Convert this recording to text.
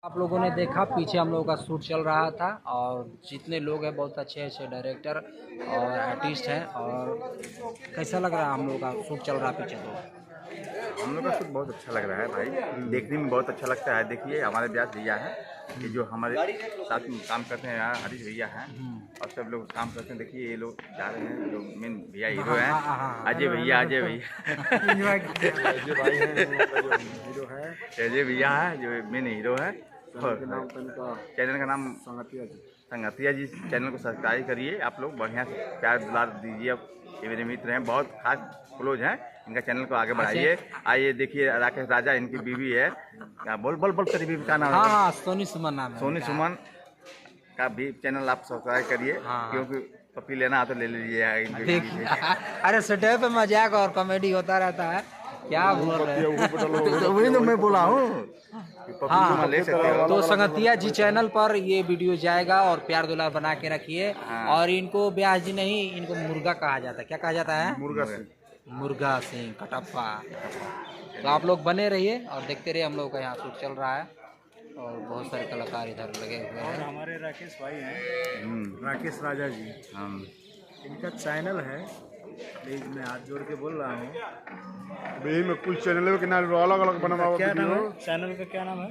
आप लोगों ने देखा पीछे हम लोगों का शूट चल रहा था और जितने लोग हैं बहुत अच्छे अच्छे डायरेक्टर और आर्टिस्ट हैं। और कैसा लग रहा है हम लोगों का शूट चल रहा है पीछे? तो हम लोग का शूट बहुत अच्छा लग रहा है भाई, देखने में बहुत अच्छा लगता है। देखिए हमारे व्यास भैया हैं कि जो हमारे साथ में काम करते हैं, यहाँ हरीश भैया हैं और सब लोग काम करते हैं। देखिए ये लोग जा रहे हैं, जो मेन भैया हीरो हैं अजय भैया। अजय भाई हैं हीरो है, अजय भैया है जो मेन हीरो है। चैनल का नाम संगतिया जी। चैनल को सब्सक्राइब करिए, आप लोग बढ़िया से प्यार दुलार दीजिए। ये मेरे मित्र हैं, बहुत खास क्लोज हैं, इनका चैनल को आगे बढ़ाइए। आइए देखिए राकेश राजा इनकी बीवी है। बोल बोल बोल तेरी बीवी का नाम है? हाँ, सोनी सुमन नाम है। सोनी सुमन का भी चैनल आप सब्सक्राइब करिए, क्योंकि पपी लेना तो ले लीजिए। अरे सटे पे मजाक और कॉमेडी होता रहता है, क्या बोल रहे हैं? तो वही तो मैं बोला हूँ, हाँ, ले सकते हो। तो संगतिया जी चैनल पर ये वीडियो जाएगा और प्यार दुलार बना के रखिए। और इनको ब्यास जी नहीं, इनको मुर्गा कहा जाता है। क्या कहा जाता है? मुर्गा सिंह कटप्पा। तो आप लोग बने रहिए और देखते रहिए, हम लोग का यहाँ शूट चल रहा है और बहुत सारे कलाकार इधर लगे हुए हैं। हमारे राकेश भाई हैं, राकेश राजा जी, इनका चैनल है। प्लीज मैं हाथ जोड़ के बोल रहा हूँ, यही में कुछ चैनल के नाम अलग अलग बना। क्या नाम है चैनल का? क्या नाम है?